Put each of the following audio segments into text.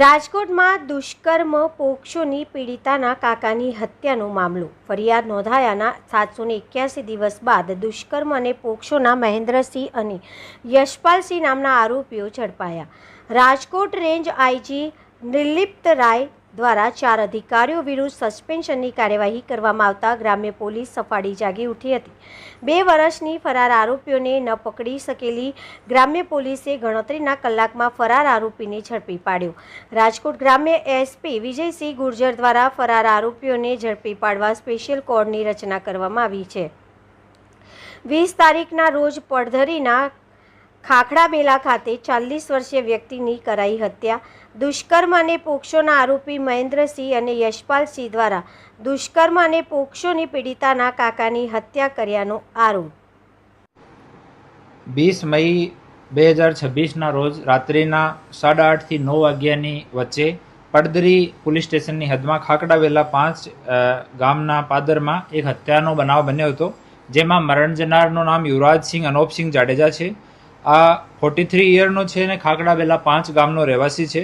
રાજકોટમાં દુષ્કર્મ પોક્સોની પીડિતાના કાકાની હત્યાનો મામલો. ફરિયાદ નોંધાયાના 781 દિવસ બાદ દુષ્કર્મ અને પોક્સોના મહેન્દ્રસિંહ અને યશપાલસિંહ નામના આરોપીઓ ઝડપાયા. રાજકોટ રેન્જ આઈજી નિર્લિપ્ત રાય દ્વારા 4 અધિકારીઓ વિરુદ્ધ સસ્પેન્શનની કાર્યવાહી કરવામાં આવતા ગ્રામ્ય પોલીસ સફાળી જાગી ઉઠી હતી. 2 વર્ષની ફરાર આરોપીઓને ન પકડી શકેલી ગ્રામ્ય પોલીસે ગણતરીના કલાકમાં ફરાર આરોપીને ઝડપી પાડ્યો. રાજકોટ ગ્રામ્ય એસપી વિજયસિંહ ગુર્જર દ્વારા ફરાર આરોપીઓને ઝડપી પાડવા સ્પેશિયલ કોડની રચના કરવામાં આવી છે. 20 તારીખના રોજ પડધરીના ખાખડાબેલા ખાતે 40 વર્ષીય વ્યક્તિની કરાઈ હત્યા. દુષ્કર્મ અને પોક્સોના આરોપી મહેન્દ્રસિંહ અને યશપાલસિંહ દ્વારા દુષ્કર્મ અને પોક્સોની પીડિતાના કાકાની હત્યા કર્યાનો આરોપ. 20 મઈ 2026ના રોજ રાત્રિના 8:30 થી 9 વાગ્યાની વચ્ચે પડદરી પોલીસ સ્ટેશનની હદમાં ખાખડાવેલા 5 ગામના પાદરમાં એક હત્યાનો બનાવ બન્યો હતો, જેમાં મરણ જનારનું નામ યુવરાજસિંહ અનોપસિંહ જાડેજા છે. આ 43 યરનો છે અને ખાખડાવેલા 5 ગામનો રહેવાસી છે.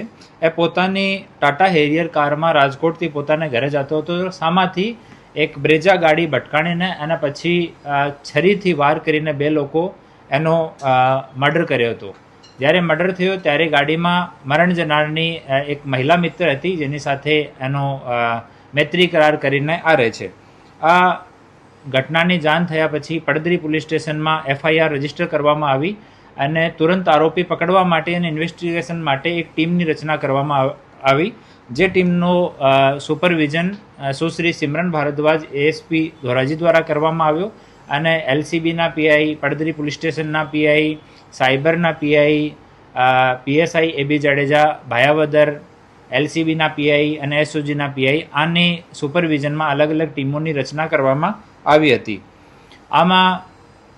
એ પોતાની ટાટા હેરિયર કારમાં રાજકોટથી પોતાને ઘરે જતો હતો. સામાથી એક બ્રેજા ગાડી ભટકાણીને અને પછી છરીથી વાર કરીને 2 લોકો એનો મર્ડર કર્યો હતો. જ્યારે મર્ડર થયો ત્યારે ગાડીમાં મરણ જનારની એક મહિલા મિત્ર હતી, જેની સાથે એનો મૈત્રી કરાર કરીને આ રહે છે. આ ઘટનાની જાણ થયા પછી પડદરી પોલીસ સ્ટેશનમાં FIR રજીસ્ટર કરવામાં આવી અને તુરંત આરોપી પકડવા માટે અને ઇન્વેસ્ટિગેશન માટે એક ટીમની રચના કરવામાં આવી, જે ટીમનો સુપરવિઝન સુશ્રી સિમરન ભારદ્વાજ ASP ધોરાજી દ્વારા કરવામાં આવ્યો અને LCBના PI, પડદરી પોલીસ સ્ટેશનના PI, સાયબરના PI, PSI AB Jadeja, Bhayavadar, LCBના PI અને SOGના PI આની સુપરવિઝનમાં અલગ અલગ ટીમોની રચના કરવામાં આવી હતી. આમાં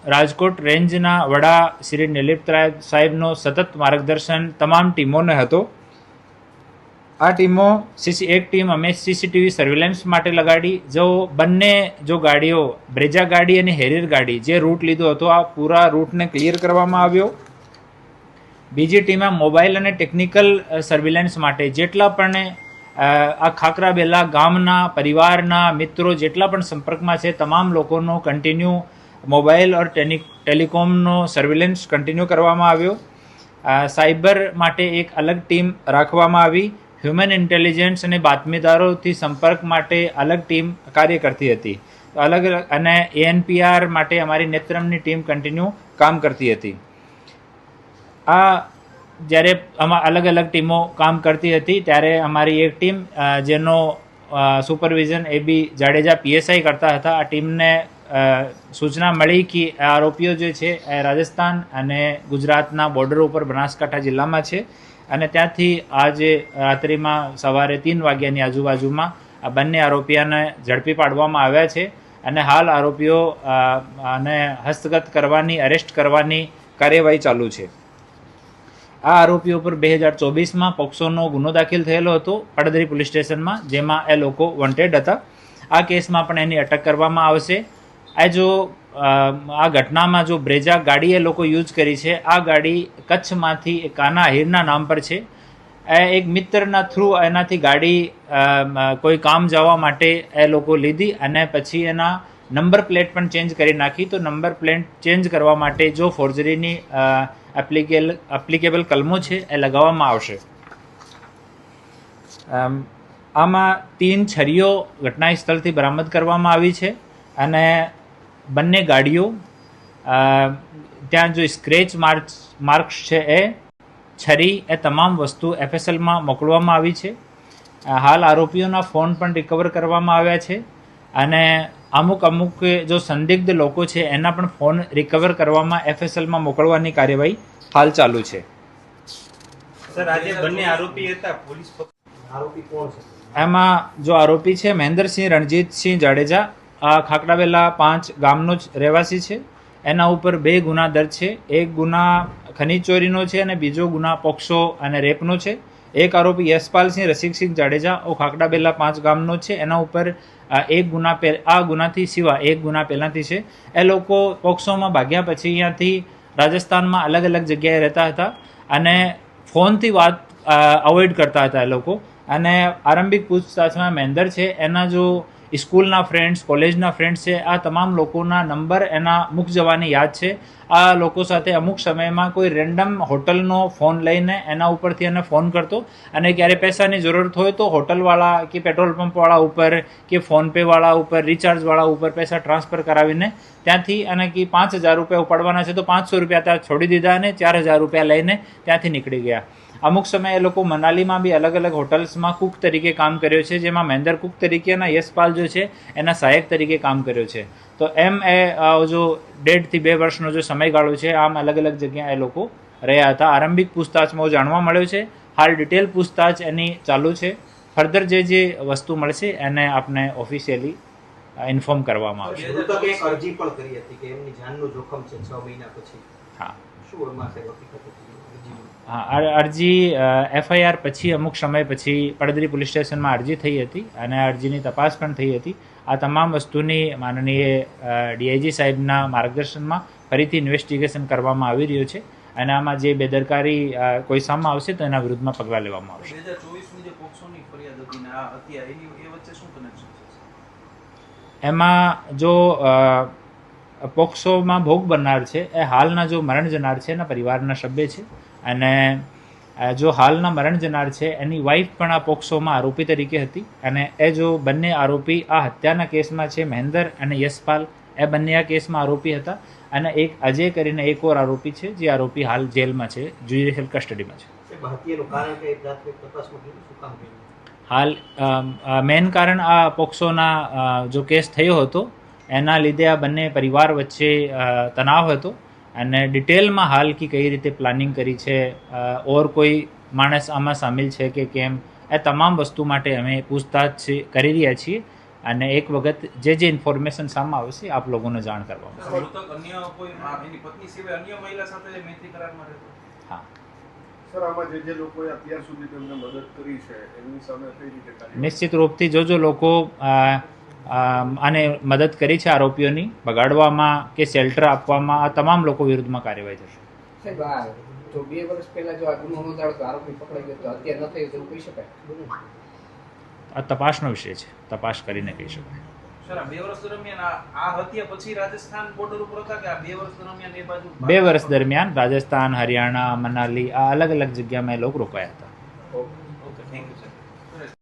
રાજકોટ રેન્જના વડા શ્રી નિર્લિપ્ત રાય સાહેબનો સતત માર્ગદર્શન તમામ ટીમોને હતો. આ ટીમો એક ટીમ અમે CCTV સર્વેલન્સ માટે લગાડી. જો ગાડીઓ બ્રેજા ગાડી અને હેરિયર ગાડી જે રૂટ લીધો હતો, આ પૂરા રૂટને ક્લિયર કરવામાં આવ્યો. બીજી ટીમે મોબાઈલ અને ટેકનિકલ સર્વેલન્સ માટે જેટલા પણ આ ખાખરાબેલા ગામના પરિવારના મિત્રો જેટલા પણ સંપર્કમાં છે, તમામ લોકોનો કન્ટિન્યુ મોબાઈલ ઓર ટેલિકોમનો સર્વેલન્સ કન્ટિન્યુ કરવામાં આવ્યો. સાયબર માટે એક અલગ ટીમ રાખવામાં આવી. હ્યુમન ઇન્ટેલિજન્સ અને બાતમીદારોથી સંપર્ક માટે અલગ ટીમ કાર્ય કરતી હતી. અલગ અને ANPR માટે અમારી નેત્રમની ટીમ કન્ટિન્યુ કામ કરતી હતી. આ જ્યારે અલગ અલગ ટીમો કામ કરતી હતી ત્યારે અમારી એક ટીમ જેનો સુપરવિઝન AB જાડેજા PSI કરતા હતા, આ ટીમને સૂચના મળી કે આરોપીઓ જે છે એ રાજસ્થાન અને ગુજરાતના બોર્ડર ઉપર બનાસકાંઠા જિલ્લામાં છે અને ત્યાંથી આજે રાત્રિમાં સવારે 3 વાગ્યાની આજુબાજુમાં આ બંને આરોપીઓને ઝડપી પાડવામાં આવ્યા છે અને હાલ આરોપીઓ ને હસ્તગત કરવાની, અરેસ્ટ કરવાની કાર્યવાહી ચાલુ છે. આ આરોપીઓ પર 2024માં પોક્સોનો ગુનો દાખલ થયેલો હતો પડદરી પોલીસ સ્ટેશનમાં, જેમાં એ લોકો વોન્ટેડ હતા. આ કેસમાં પણ એની અટક કરવામાં આવશે. આ ઘટનામાં જો બ્રેજા ગાડી એ લોકો યુઝ કરી છે, આ ગાડી કચ્છમાંથી કાના આહિરના નામ પર છે. એક મિત્રના થ્રુ એનાથી ગાડી કોઈ કામ જવા માટે એ લોકો લીધી અને પછી એના નંબર પ્લેટ પણ ચેન્જ કરી નાખી. તો નંબર પ્લેટ ચેન્જ કરવા માટે જો ફોર્જરીની એપ્લિકેબલ કલમો છે એ લગાવવામાં આવશે. આમાં 3 છરીઓ ઘટના સ્થળથી બરામદ કરવામાં આવી છે અને બંને ગાડીઓ ત્યાં જો સ્ક્રેચ માર્ક્સ છે એ છરી એ તમામ વસ્તુ FSLમાં મોકલવામાં આવી છે. હાલ આરોપીઓના ફોન પણ રિકવર કરવામાં આવ્યા છે અને અમુક જો સંદિગ્ધ લોકો છે એના પણ ફોન રિકવર કરવામાં FSLમાં મોકલવાની કાર્યવાહી હાલ ચાલુ છે. સર, આજે બંને આરોપી હતા, પોલીસ આરોપી કોણ છે? એમાં જો આરોપી છે મહેન્દ્રસિંહ રણજીતસિંહ જાડેજા, આ ખાખડાવેલા 5 ગામનો જ રહેવાસી છે. એના ઉપર 2 ગુના દર્જ છે. એક ગુના ખનીજ ચોરીનો છે અને બીજો ગુના પોક્સો અને રેપનો છે. એક આરોપી યશપાલસિંહ રસિકસિંહ જાડેજા ખાખડાબેલા 5 ગામનો છે. એના ઉપર એક ગુના આ ગુનાથી સિવાય એક ગુના પહેલાંથી છે. એ લોકો પોક્સોમાં ભાગ્યા પછી અહીંયાથી રાજસ્થાનમાં અલગ અલગ જગ્યાએ રહેતા હતા અને ફોનથી વાત અવોઇડ કરતા હતા એ લોકો. અને આરંભિક પૂછતાછમાં મહેન્દર છે એના જો સ્કૂલના ફ્રેન્ડ્સ, કોલેજના ફ્રેન્ડ્સ છે, આ તમામ લોકોના નંબર એના મુક જવાની યાદ છે. આ લોકો સાથે અમુક સમયમાં કોઈ રેન્ડમ હોટલનો ફોન લઈને એના ઉપરથી એને ફોન કરતો અને ક્યારે પૈસાની જરૂરત હોય તો હોટલવાળા કે પેટ્રોલ પંપવાળા ઉપર કે ફોનપેવાળા ઉપર, રિચાર્જવાળા ઉપર પૈસા ટ્રાન્સફર કરાવીને ત્યાંથી અને કે 5,000 રૂપિયા ઉપાડવાના છે તો 500 રૂપિયા ત્યાં છોડી દીધા અને 4,000 રૂપિયા લઈને ત્યાંથી નીકળી ગયા. અમુક સમયે એ લોકો મનાલીમાં બી અલગ અલગ હોટલ્સમાં કુક તરીકે કામ કર્યો છે, જેમાં મહેન્દર કુક તરીકે અને યશપાલ જો છે એના સહાયક તરીકે કામ કર્યો છે. તો એમ એ જો 1.5 થી 2 વર્ષનો જો સમયગાળો છે, આમ અલગ અલગ જગ્યાએ એ લોકો રહ્યા હતા. આરંભિક પૂછતાછમાં જાણવા મળ્યો છે. હાલ ડિટેલ પૂછતાછ એની ચાલુ છે. ફર્ધર જે વસ્તુ મળશે એને આપણે ઓફિશિયલી ઇન્ફોર્મ કરવામાં આવશે. મૃતકે એક અરજી પણ કરી હતી કે એમની જાનનું જોખમ છે 6 મહિના પછી. હા, શું એમાં સાહેબ હકીકત હતી અરજીમાં? હા, અરજી FIR પછી અમુક સમય પછી પડદરી પોલીસ સ્ટેશનમાં અરજી થઈ હતી અને અરજીની તપાસ પણ થઈ હતી. આ તમામ વસ્તુની માનનીય DIG સાહેબના માર્ગદર્શનમાં ફરીથી ઇન્વેસ્ટિગેશન કરવામાં આવી રહ્યું છે અને આમાં જે બેદરકારી કોઈ સામે આવશે તો એના વિરુદ્ધમાં પગલાં લેવામાં આવશે. 2024ની જે પોક્સોની ફરિયાદ હતી ને આ હત્યા એ વચ્ચે શું કનેક્શન છે? એમાં જો પોક્સોમાં ભોગ બનનાર છે એ હાલના જો મરણ જનાર છે એના પરિવારના સભ્ય છે અને જો હાલના મરણ જનાર છે એની વાઈફ પણ આ પોક્સોમાં આરોપી તરીકે હતી અને એ જો બંને આરોપી આ હત્યાના કેસમાં છે, મહેન્દર અને યશપાલ, એ બંને આ કેસમાં આરોપી હતા અને એક અજય કરીને એક ઓર આરોપી છે જે આરોપી હાલ જેલમાં છે, જ્યુડિશિયલ કસ્ટડીમાં છે. સાહેબ હત્યાનું કારણ કે પ્રાથમિક તપાસમાં કીધું શું કામ કર્યું? હાલ મેઇન કારણ આ પોક્સોના જો કેસ થયો હતો એના લીધે આ બંને પરિવાર વચ્ચે તણાવ હતો અને ડિટેલમાં હાલ કે કઈ રીતે પ્લાનિંગ કરી છે, ઓર કોઈ માણસ આમાં સામેલ છે કે કેમ, એ તમામ વસ્તુ માટે અમે પૂછતાછ કરી રહ્યા છીએ અને એક વખત જે ઇન્ફોર્મેશન સામે આવશે આપ લોકોને જાણ કરવામાં આવશે. મૃતક અન્ય કોઈ એની પત્ની સિવાય અન્ય મહિલા સાથે મૈત્રી કરારમાં રહેતો? હા, સર, આમાં જે લોકોએ અત્યાર સુધી તેમને મદદ કરી છે એમની સામે કઈ રીતે કાર્યવાહી? નિશ્ચિત રૂપથી જો લોકો આને મદદ કરી છે આરોપીઓની બગાડવામાં કે શેલ્ટર આપવામાં, આ તમામ લોકો વિરુદ્ધમાં કાર્યવાહી થશે. સાહેબ, આ જો 2 વર્ષ પહેલા જો આ ગુનો નોંધાયો તો આરોપી પકડાઈ ગયો તો અત્યારે ન થયું તેવું કહી શકાય? આ તપાસનો વિષય છે, તપાસ કરીને કહી શકાય. સર, આ 2 વર્ષ દરમિયાન આ હત્યા પછી રાજસ્થાન બોર્ડર ઉપર હતા કે આ 2 વર્ષ દરમિયાન એ બાજુ? 2 વર્ષ દરમિયાન રાજસ્થાન, હરિયાણા, મનાલી આ અલગ અલગ જગ્યામાં એ લોકો રોકાયા હતા. Okay, thank you sir.